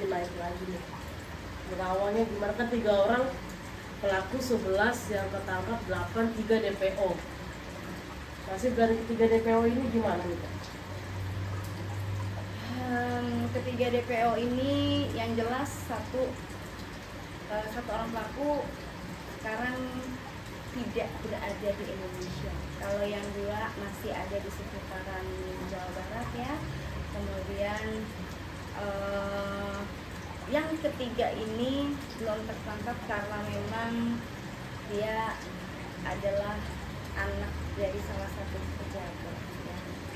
lagi naik lagi nih. Berawalnya gimana kan 3 orang pelaku 11 yang ketangkap 8, 3 DPO. Nasib dari ketiga DPO ini gimana nih Kak? Ketiga DPO ini yang jelas satu orang pelaku sekarang tidak berada di Indonesia. Kalau yang 2 masih ada di sekitaran Jawa Barat ya. Kemudian yang ketiga ini belum tertangkap karena memang dia adalah anak dari salah satu pejabat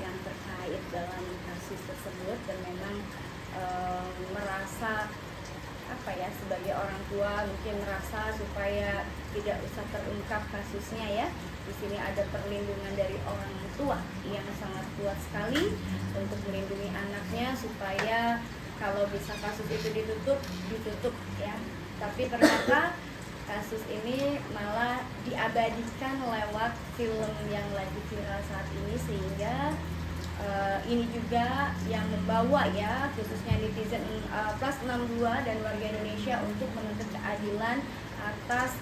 yang terkait dalam kasus tersebut dan memang merasa sebagai orang tua mungkin merasa supaya tidak usah terungkap kasusnya ya. Di sini ada perlindungan dari orang tua yang sangat kuat sekali untuk melindungi anaknya supaya kalau bisa kasus itu ditutup ya. Tapi ternyata kasus ini malah diabadikan lewat film yang lagi viral saat ini sehingga ini juga yang membawa ya khususnya netizen plus 62 dan warga Indonesia untuk menuntut keadilan atas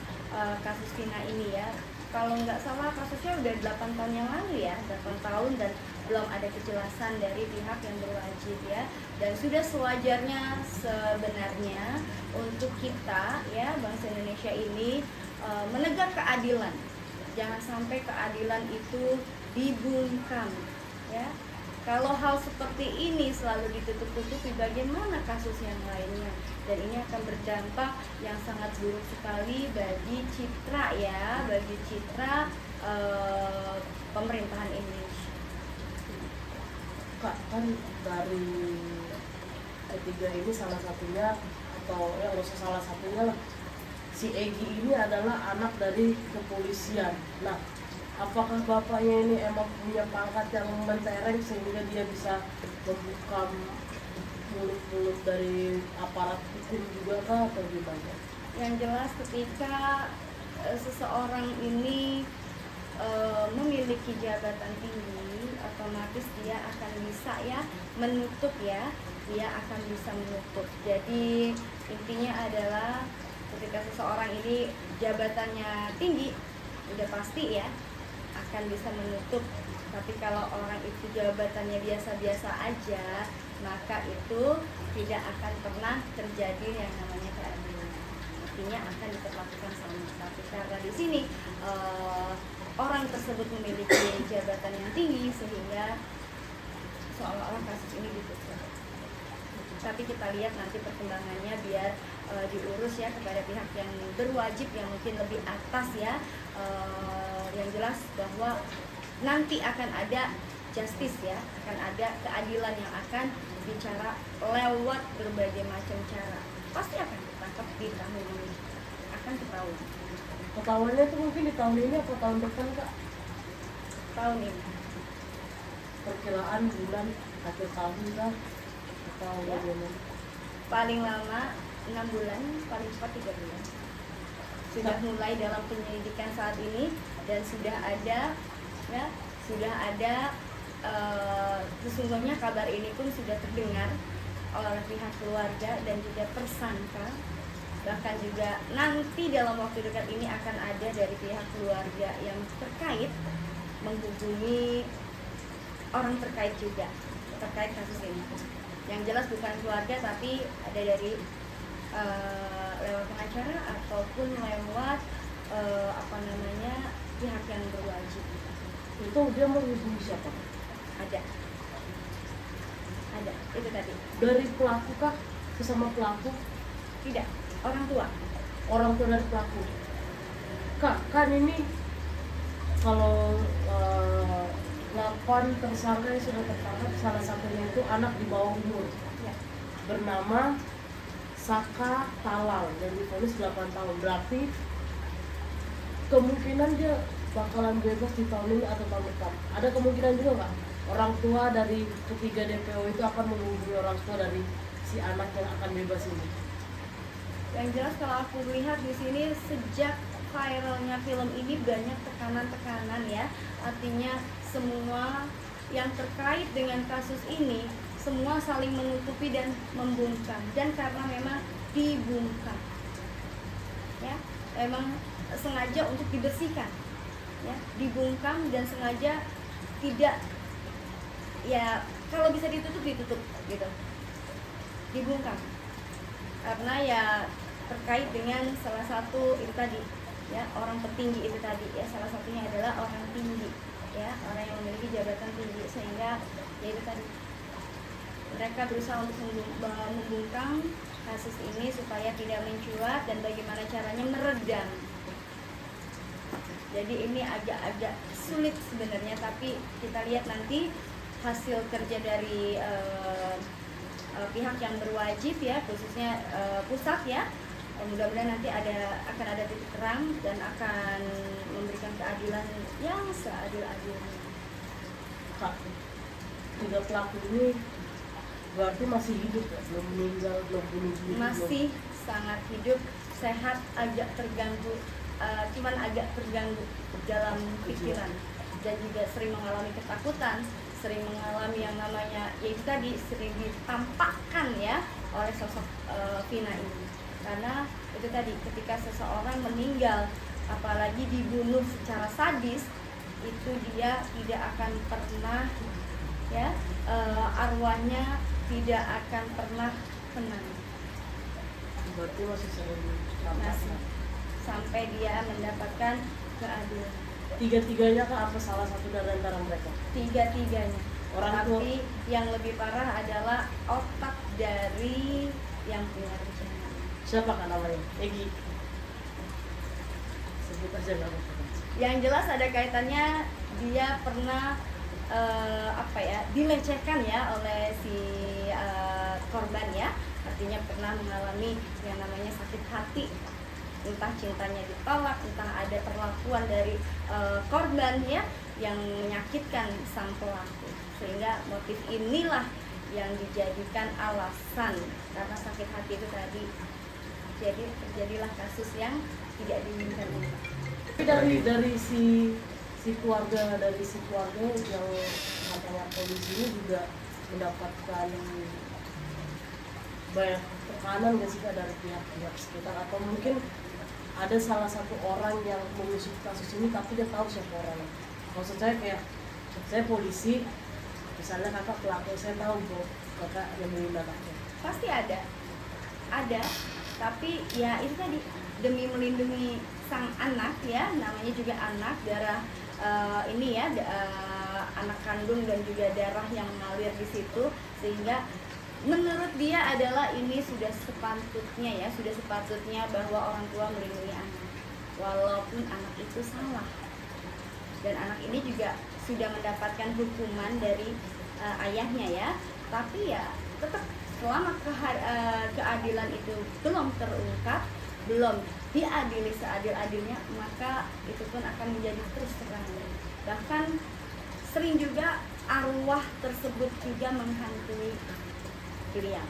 kasus Vina ini ya. Kalau nggak salah kasusnya udah 8 tahun yang lalu ya, 8 tahun dan belum ada kejelasan dari pihak yang berwajib ya. Dan sudah sewajarnya sebenarnya untuk kita ya bangsa Indonesia ini menegak keadilan. Jangan sampai keadilan itu dibungkam ya. Kalau hal seperti ini selalu ditutup-tutupi, bagaimana kasus yang lainnya? Dan ini akan berdampak yang sangat buruk sekali bagi citra ya, bagi citra pemerintahan Indonesia. Kak, kan dari ketiga ini salah satunya atau yang nggak usah salah satunya lah, si Egy ini adalah anak dari kepolisian. Nah, apakah bapaknya ini emang punya pangkat yang mentereng sehingga dia bisa membuka mulut-mulut dari aparat hukum juga kah atau gimana? Yang jelas ketika seseorang ini memiliki jabatan tinggi, otomatis dia akan bisa ya menutup ya, dia akan bisa menutup. Jadi intinya adalah ketika seseorang ini jabatannya tinggi, udah pasti ya akan bisa menutup. Tapi kalau orang itu jabatannya biasa-biasa aja, maka itu tidak akan pernah terjadi yang namanya keadilan. Artinya akan diperlakukan sama. Tapi karena di sini orang tersebut memiliki jabatan yang tinggi sehingga seolah-olah kasus ini ditutup. Tapi kita lihat nanti perkembangannya biar diurus ya kepada pihak yang berwajib yang mungkin lebih atas ya. Yang jelas bahwa nanti akan ada justice ya, akan ada keadilan yang akan bicara lewat berbagai macam cara. Pasti akan ditangkap di tahun ini, akan ketahuan. Ketahuannya itu mungkin di tahun ini atau tahun depan Kak? Tahun ini. Perkiraan bulan akhir tahun kah? Atau bagaimana? Paling lama 6 bulan, paling cepat 3 bulan. Sudah mulai dalam penyelidikan saat ini dan sudah ada ya, sesungguhnya kabar ini pun sudah terdengar oleh pihak keluarga dan juga tersangka. Bahkan juga nanti dalam waktu dekat ini akan ada dari pihak keluarga yang terkait menghubungi orang terkait juga terkait kasus ini. Yang jelas bukan keluarga tapi ada dari lewat pengacara ataupun lewat pihak yang berwajib. Itu dia menghubungi siapa? Ada itu tadi. Dari pelaku kah? Sesama pelaku? Tidak, orang tua dari pelaku. Kak, kan ini kalau 8 tersangka yang sudah tertangkap, salah satunya itu anak di bawah umur ya. Bernama Saka Talal dan divonis 8 tahun. Berarti kemungkinan dia bakalan bebas di tahun ini atau tahun depan. Ada kemungkinan juga nggak orang tua dari ketiga DPO itu akan menghubungi orang tua dari si anak yang akan bebas ini? Yang jelas kalau aku lihat di sini sejak viralnya film ini banyak tekanan-tekanan ya. Artinya semua yang terkait dengan kasus ini semua saling menutupi dan membungkam, dan karena memang dibungkam ya, memang sengaja untuk dibersihkan ya, dibungkam dan sengaja tidak, ya kalau bisa ditutup gitu, dibungkam karena ya terkait dengan salah satu itu tadi ya, orang petinggi itu tadi ya, salah satunya adalah orang tinggi ya, orang yang memiliki jabatan tinggi, sehingga ya itu tadi mereka berusaha untuk membungkam kasus ini supaya tidak mencuat dan bagaimana caranya meredam. Jadi ini agak-agak sulit sebenarnya, tapi kita lihat nanti hasil kerja dari pihak yang berwajib ya, khususnya pusat ya. Mudah-mudahan nanti akan ada titik terang dan akan memberikan keadilan yang seadil-adilnya. Kak, 3 pelaku ini berarti masih hidup ya? Belum meninggal, belum bunuh diri? Masih sangat hidup, sehat, agak terganggu, cuman agak terganggu dalam pikiran, dan juga sering mengalami ketakutan, sering mengalami yang namanya yaitu tadi sering ditampakkan ya oleh sosok Vina ini. Karena itu tadi, ketika seseorang meninggal apalagi dibunuh secara sadis, itu dia tidak akan pernah ya, arwahnya tidak akan pernah tenang. Berarti masih sering Masih sampai dia mendapatkan keadilan. 3-tiganya kah, apa salah satu dari antara mereka? 3-tiganya. Orang tua. Tapi yang lebih parah adalah otak dari yang punya rencana. Siapa kan namanya? Egi. Sebut aja nggak apa-apa. Yang jelas ada kaitannya, dia pernah dilecehkan ya oleh si korban ya, artinya pernah mengalami yang namanya sakit hati, entah cintanya ditolak, entah ada perlakuan dari korban ya yang menyakitkan sang pelaku, sehingga motif inilah yang dijadikan alasan karena sakit hati itu tadi, jadi terjadilah kasus yang tidak diinginkan. Tapi dari si keluarga yang katanya polisi ini juga mendapatkan banyak tekanan nggak sih Kak, dari pihak-pihak sekitar, atau mungkin ada salah satu orang yang mengusut kasus ini tapi dia tahu siapa orangnya? Maksud saya kayak saya polisi, misalnya kakak pelaku, saya tahu bahwa kakak yang meninggal anaknya. Pasti ada, tapi ya itu tadi, demi melindungi sang anak ya, namanya juga anak, darah ini ya, anak kandung dan juga darah yang mengalir di situ, sehingga menurut dia adalah ini sudah sepatutnya bahwa orang tua melindungi anak, walaupun anak itu salah, dan anak ini juga sudah mendapatkan hukuman dari ayahnya ya, tapi ya tetap selama keadilan itu belum terungkap, belum diadili seadil-adilnya, maka itu pun akan menjadi terus terang. Bahkan sering juga arwah tersebut juga menghantui Pilihan.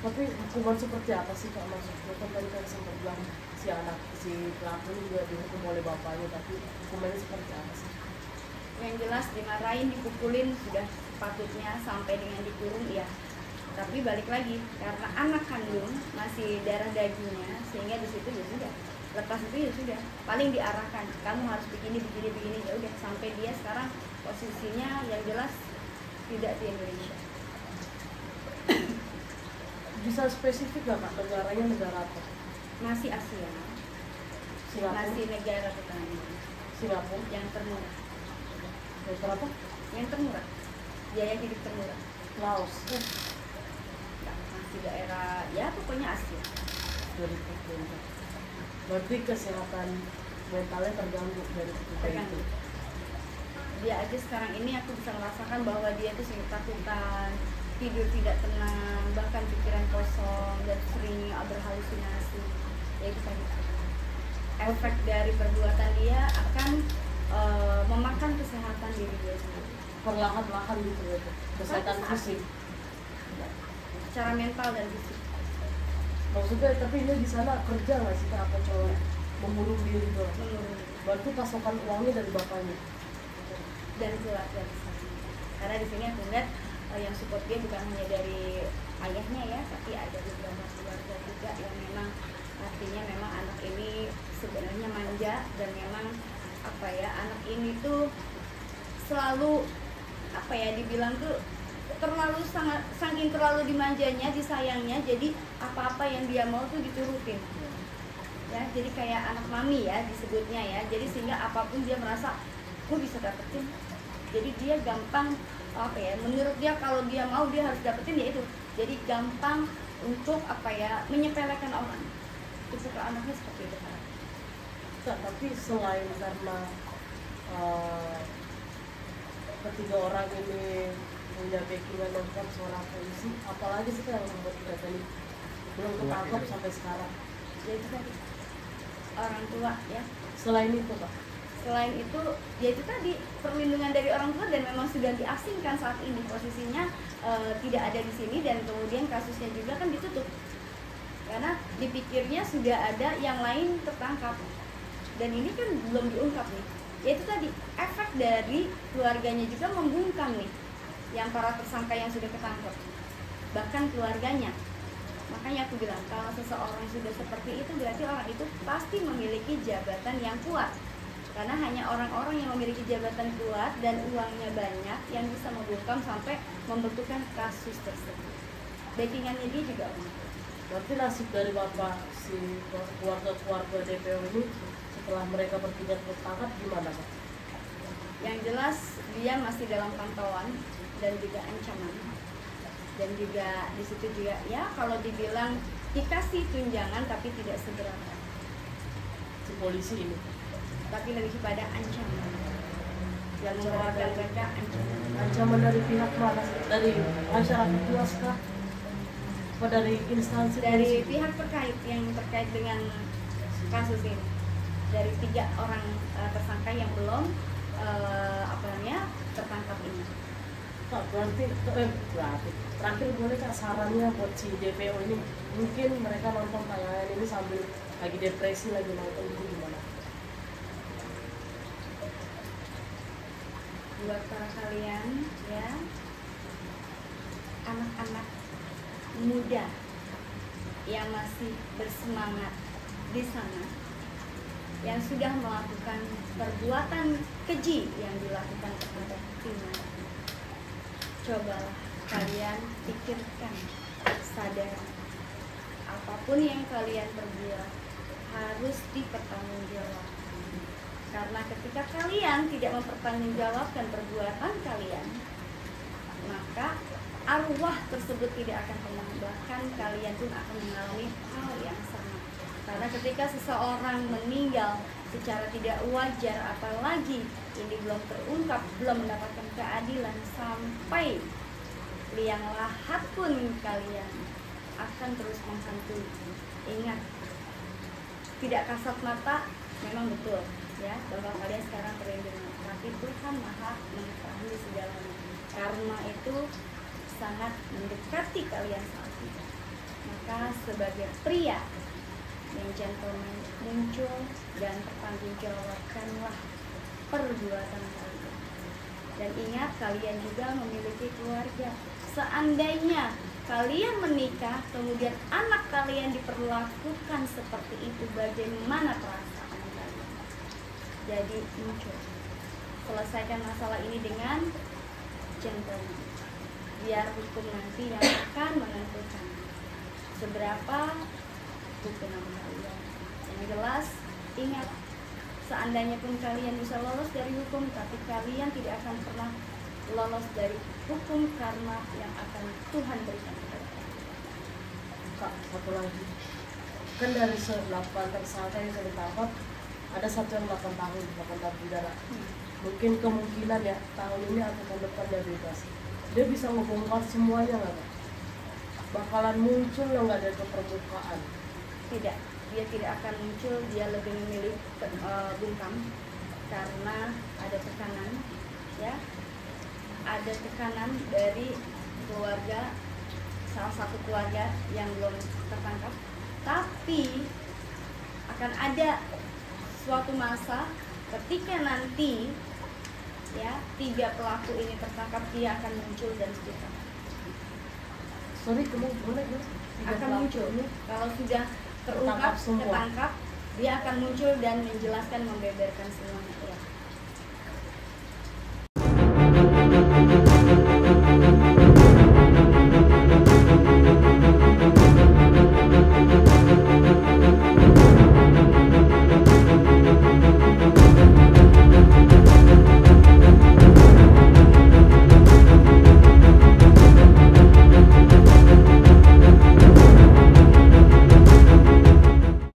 Tapi hukuman seperti apa sih Kak, maksudnya? Kan tadi kan sempat bilang si pelaku ini juga dihukum oleh bapaknya, tapi hukumannya seperti apa sih? Yang jelas dimarahin, dipukulin sudah sepatutnya, sampai dengan dikurung ya. Tapi balik lagi, karena anak kandung masih darah dagingnya, sehingga di situ ya sudah, lepas itu ya sudah, paling diarahkan kamu harus begini ya udah, sampai dia sekarang posisinya yang jelas tidak di Indonesia. Bisa spesifik nggak Kak, negaranya negara apa? Masih Asia, Singapura? masih negara tetangga. Singapura? Yang termurah. Yang berapa? Yang termurah, biaya hidup termurah. Laos? Masih daerah, ya pokoknya Asia. Berarti kesehatan mentalnya terganggu dari Terganggu. Dia aja sekarang ini aku bisa merasakan bahwa dia tuh sering ketakutan, tidur tidak tenang, bahkan pikiran kosong dan sering berhalusinasi. Ya itu tadi, efek dari perbuatan dia akan memakan kesehatan diri dia sendiri. Perlahan-lahan gitu ya, kesehatan fisik. Secara mental dan fisik. Maksudnya, tapi ini di sana kerja nggak sih Kak, apa cowok membunuh diri doang? Berarti pasokan uangnya dari bapaknya? Dari keluarga besar. Karena di sini aku lihat yang support dia bukan hanya dari ayahnya ya, tapi ada beberapa keluarga juga yang memang artinya memang anak ini sebenarnya manja, dan memang apa ya, anak ini tuh selalu apa ya, dibilang tuh terlalu sangat, saking terlalu dimanjanya, disayangnya, jadi apa-apa yang dia mau tuh diturutin ya, jadi kayak anak mami ya disebutnya ya, jadi sehingga apapun dia merasa gue bisa dapetin, jadi dia gampang apa ya, menurut dia kalau dia mau dia harus dapetin, ya itu, jadi gampang untuk apa ya, menyepelekan orang. Itu suka anaknya seperti itu kan. Tapi selain karena ketiga orang ini punya backingan lengkap seorang polisi, apalagi sih yang membuat kita tadi belum ketangkap sampai sekarang? Ya itu tadi, orang tua ya. Selain itu Pak? Selain itu, ya itu tadi, perlindungan dari orang tua, dan memang sudah diasingkan saat ini posisinya, tidak ada di sini, dan kemudian kasusnya juga kan ditutup karena dipikirnya sudah ada yang lain tertangkap, dan ini kan belum diungkap nih. Ya itu tadi, efek dari keluarganya juga membungkam nih yang para tersangka yang sudah ketangkap, bahkan keluarganya. Makanya aku bilang, kalau seseorang sudah seperti itu, berarti orang itu pasti memiliki jabatan yang kuat, karena hanya orang-orang yang memiliki jabatan kuat dan uangnya banyak yang bisa membungkam sampai membentukkan kasus tersebut. Backingannya dia juga banyak. Berarti nasib dari Bapak si keluarga DPO ini setelah mereka bertiga tertangkap gimana Pak? Yang jelas dia masih dalam pantauan dan juga ancaman, dan juga di situ juga ya, kalau dibilang dikasih tunjangan tapi tidak seberapa Si polisi ini, tapi lebih kepada ancaman yang mengeluarkan mereka. Ancaman dari pihak mana? Dari masyarakat luas kah? Apa dari instansi Dari polisi? pihak terkait yang terkait dengan kasus ini, dari 3 orang tersangka yang belum apa namanya tertangkap ini. Kak, berarti terakhir boleh Kak sarannya buat si DPO ini, mungkin mereka nonton tayangan ini sambil lagi depresi, lagi nonton itu gimana? Buat para kalian ya, anak-anak muda yang masih bersemangat di sana, yang sudah melakukan perbuatan keji yang dilakukan kepada Vina, cobalah kalian pikirkan, sadar apapun yang kalian perbuat harus dipertanggungjawabkan. Karena ketika kalian tidak mempertanggungjawabkan perbuatan kalian, maka arwah tersebut tidak akan tenang, bahkan kalian pun akan mengalami hal yang sama. Karena ketika seseorang meninggal secara tidak wajar, apalagi ini belum terungkap, belum mendapatkan keadilan, sampai liang lahat pun kalian akan terus menghantui. Ingat, tidak kasat mata memang betul ya, bahwa kalian sekarang terlindungi, tapi Tuhan Maha mengetahui segalanya. Karma itu sangat mendekati kalian saat ini. Maka sebagai pria yang gentleman, muncul dan pertanggungjawabkanlah perbuatan kalian. Dan ingat, kalian juga memiliki keluarga. Seandainya kalian menikah, kemudian anak kalian diperlakukan seperti itu, bagaimana perasaan kalian? Jadi muncul, selesaikan masalah ini dengan gentleman, biar hukum nanti yang akan menentukan seberapa hukuman kalian. Yang jelas, ingat, seandainya pun kalian bisa lolos dari hukum, tapi kalian tidak akan pernah lolos dari hukum karma yang akan Tuhan berikan kepada kalian. Kak, satu lagi, kan dari 8 tersangka yang sudah ditangkap, ada satu yang 8 tahun penjara. Mungkin kemungkinan ya tahun ini atau tahun depan dia bebas. Dia bisa ngebongkar semuanya nggak Kak? Bakalan muncul nggak dari ke permukaan? Tidak, dia tidak akan muncul. Dia lebih memilih bungkam karena ada tekanan, ya, ada tekanan dari keluarga, salah satu keluarga yang belum tertangkap. Tapi akan ada suatu masa ketika nanti ya 3 pelaku ini tertangkap, dia akan muncul dan seterusnya. Sorry, kamu boleh ya? Akan muncul kalau sudah terungkap, Tertangkap semua. ketangkap, dia akan muncul dan menjelaskan, membeberkan semuanya ya.